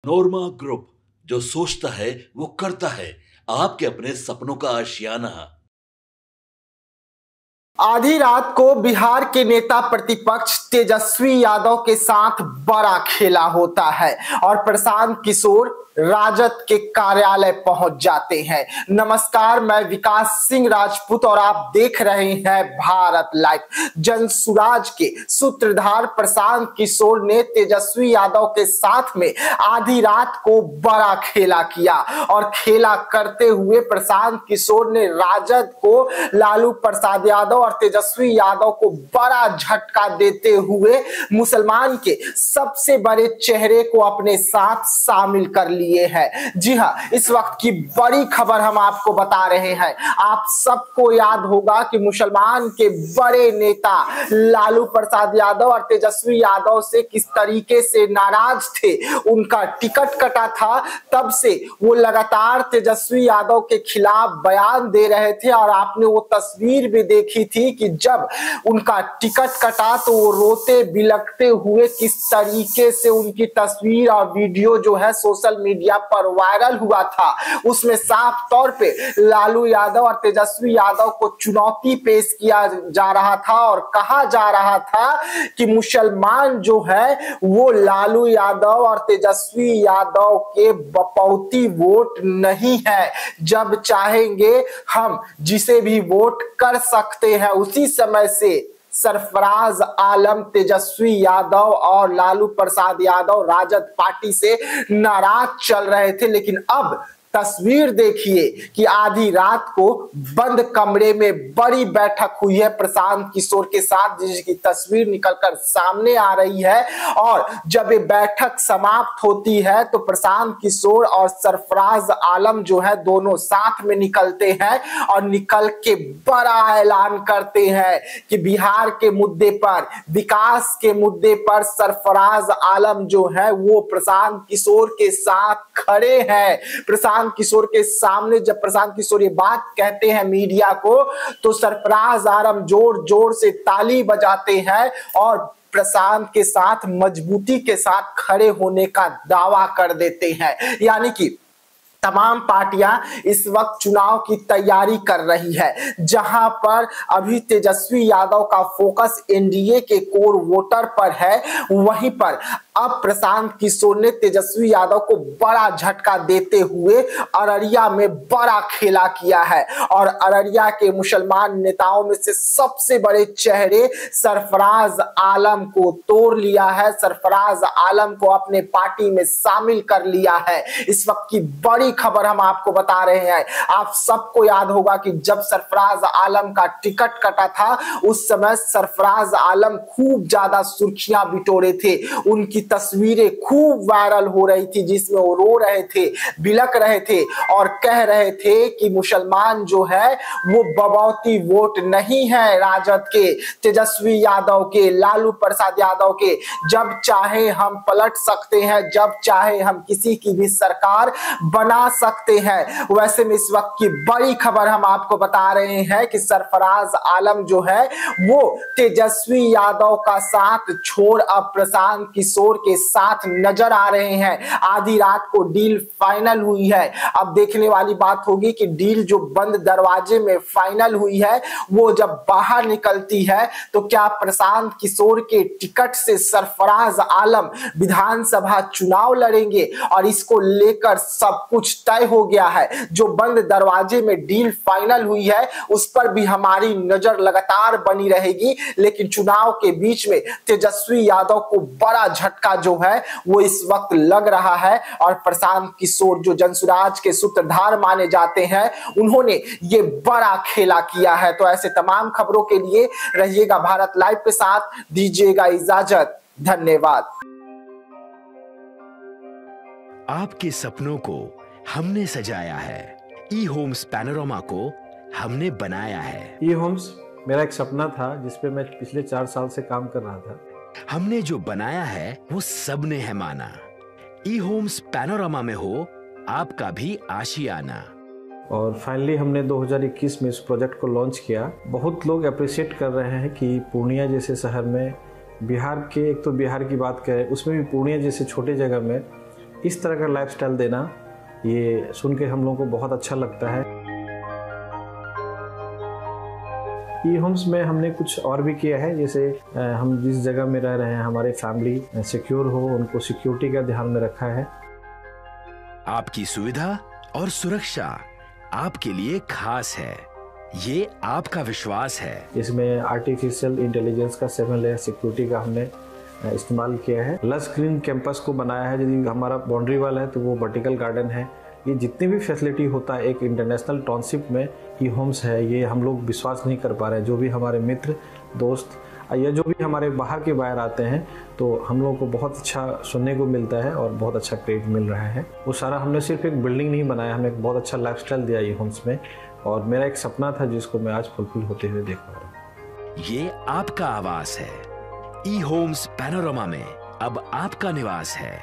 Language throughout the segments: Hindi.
नोरमा ग्रुप, जो सोचता है वो करता है। आपके अपने सपनों का आशियाना। आधी रात को बिहार के नेता प्रतिपक्ष तेजस्वी यादव के साथ बड़ा खेला होता है और प्रशांत किशोर राजद के कार्यालय पहुंच जाते हैं। नमस्कार, मैं विकास सिंह राजपूत और आप देख रहे हैं भारत लाइव। जनसुराज के सूत्रधार प्रशांत किशोर ने तेजस्वी यादव के साथ में आधी रात को बड़ा खेला किया और खेला करते हुए प्रशांत किशोर ने राजद को, लालू प्रसाद यादव और तेजस्वी यादव को बड़ा झटका देते हुए मुसलमान के सबसे बड़े चेहरे को अपने साथ शामिल कर लिया है। जी हां, इस वक्त की बड़ी खबर हम आपको बता रहे हैं। आप सबको याद होगा कि मुसलमान के बड़े नेता लालू प्रसाद यादव और तेजस्वी यादव से किस तरीके से नाराज थे। उनका टिकट कटा था, तब से वो लगातार तेजस्वी यादव के खिलाफ बयान दे रहे थे और आपने वो तस्वीर भी देखी थी कि जब उनका टिकट कटा तो वो रोते बिलखते हुए किस तरीके से उनकी तस्वीर और वीडियो जो है सोशल मीडिया पर वायरल हुआ था। उसमें साफ तौर पे लालू यादव और तेजस्वी यादव को चुनौती पेश किया जा रहा था और कहा जा रहा था कि मुसलमान जो है वो लालू यादव और तेजस्वी यादव के बपौती वोट नहीं है। जब चाहेंगे हम जिसे भी वोट कर सकते हैं। उसी समय से सरफराज आलम तेजस्वी यादव और लालू प्रसाद यादव राजद पार्टी से नाराज चल रहे थे, लेकिन अब तस्वीर देखिए कि आधी रात को बंद कमरे में बड़ी बैठक हुई है प्रशांत किशोर के साथ, जिसकी तस्वीर निकलकर सामने आ रही है। और जब ये बैठक समाप्त होती है तो प्रशांत किशोर और सरफराज आलम जो है दोनों साथ में निकलते हैं और निकल के बड़ा ऐलान करते हैं कि बिहार के मुद्दे पर, विकास के मुद्दे पर सरफराज आलम जो है वो प्रशांत किशोर के साथ खड़े हैं। प्रशांत किशोर के सामने जब प्रशांत किशोर ये बात कहते हैं मीडिया को, तो सरफराज आलम जोर जोर से ताली बजाते हैं और प्रशांत के साथ मजबूती के साथ खड़े होने का दावा कर देते हैं। यानी कि तमाम पार्टियां इस वक्त चुनाव की तैयारी कर रही है, जहां पर अभी तेजस्वी यादव का फोकस एनडीए के कोर वोटर पर है, वहीं पर अब प्रशांत किशोर ने तेजस्वी यादव को बड़ा झटका देते हुए अररिया में बड़ा खेला किया है और अररिया के मुसलमान नेताओं में से सबसे बड़े चेहरे सरफराज आलम को तोड़ लिया है, सरफराज आलम को अपने पार्टी में शामिल कर लिया है। इस वक्त की बड़ी खबर हम आपको बता रहे हैं। आप सबको याद होगा कि जब सरफराज आलम का टिकट कटा था, उस समय सरफराज आलम खूब ज्यादा सुर्खियां बिटोरे थे। उनकी तस्वीरें खूब वायरल हो रही थी, जिसमें वो रो रहे थे, बिलख रहे थे और कह रहे थे कि मुसलमान जो है वो बबौती वोट नहीं है राजद के, तेजस्वी यादव के, लालू प्रसाद यादव के। जब चाहे हम पलट सकते हैं, जब चाहे हम किसी की भी सरकार बना सकते हैं। वैसे में इस वक्त की बड़ी खबर हम आपको बता रहे हैं कि सरफराज आलम जो है वो तेजस्वी यादव का साथ छोड़ अब प्रशांत किशोर के साथ नजर आ रहे हैं। आधी रात को डील फाइनल हुई है। अब देखने वाली बात होगी कि डील जो बंद दरवाजे में फाइनल हुई है वो जब बाहर निकलती है तो क्या प्रशांत किशोर के टिकट से सरफराज आलम विधानसभा चुनाव लड़ेंगे और इसको लेकर सब कुछ तय हो गया है। जो बंद दरवाजे में डील फाइनल हुई है उस पर भी हमारी नजर लगातार बनी रहेगी, लेकिन चुनाव के बीच में तेजस्वी यादव को बड़ा झटका जो है वो इस वक्त लग रहा है और प्रशांत किशोर जो जनसुराज के सूत्रधार माने जाते हैं, उन्होंने ये बड़ा खेला किया है। तो ऐसे तमाम खबरों के लिए रहिएगा भारत लाइव के साथ, दीजिएगा इजाजत, धन्यवाद। आपके सपनों को हमने सजाया है, ई होम्स पैनोरमा को हमने बनाया है। ई होम्स मेरा एक सपना था जिसपे मैं पिछले 4 साल से काम कर रहा था। हमने जो बनाया है वो सबने है माना। ई होम्स पैनोरमा में हो आपका भी आशियाना। और फाइनली हमने 2021 में इस प्रोजेक्ट को लॉन्च किया। बहुत लोग अप्रिशिएट कर रहे हैं कि पूर्णिया जैसे शहर में, बिहार के, एक तो बिहार की बात करें उसमें भी पूर्णिया जैसे छोटे जगह में इस तरह का लाइफस्टाइल देना, ये सुन के हम लोगों को बहुत अच्छा लगता है। ई होम्स में हमने कुछ और भी किया है, जैसे हम जिस जगह में रह रहे हैं हमारी फैमिली सिक्योर हो, उनको सिक्योरिटी का ध्यान में रखा है। आपकी सुविधा और सुरक्षा आपके लिए खास है, ये आपका विश्वास है। इसमें आर्टिफिशियल इंटेलिजेंस का 7 लेयर सिक्योरिटी का हमने इस्तेमाल किया है। लस ग्रीन कैंपस को बनाया है, यदि हमारा बाउंड्री वाल है तो वो वर्टिकल गार्डन है। ये जितनी भी फैसिलिटी होता है एक इंटरनेशनल टाउनशिप में ई होम्स है, ये हम लोग विश्वास नहीं कर पा रहे हैं। जो भी हमारे मित्र दोस्त या जो भी हमारे बाहर के बाहर आते हैं तो हम लोगों को बहुत अच्छा सुनने को मिलता है और बहुत अच्छा क्रेडिट मिल रहा है। वो सारा हमने सिर्फ एक बिल्डिंग नहीं बनाया, हमने एक बहुत अच्छा लाइफस्टाइल दिया ई होम्स में, और मेरा एक सपना था जिसको मैं आज फुलफिल होते हुए देख पा रहा हूँ। ये आपका आवास है। ई होम्स पैनोरामा में अब आपका निवास है।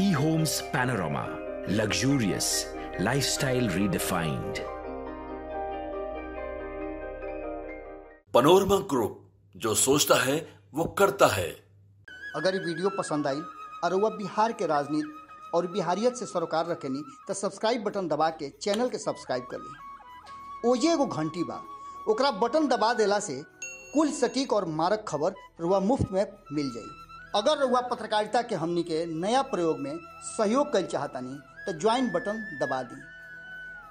E Homes Panorama, luxurious lifestyle redefined. Panorama group, जो सोचता है वो करता है। अगर ये वीडियो पसंद आई और वह बिहार के राजनीति और बिहारियत से सरोकार रखेनी तो सब्सक्राइब बटन दबा के चैनल के सब्सक्राइब कर ली। ओजे एगो घंटी बा, ओकरा बटन दबा देला से कुल सटीक और मारक खबर रुआ मुफ्त में मिल जाई। अगर रुआ पत्रकारिता के हमनी के नया प्रयोग में सहयोग कर चाहतानी तो ज्वाइन बटन दबा दी।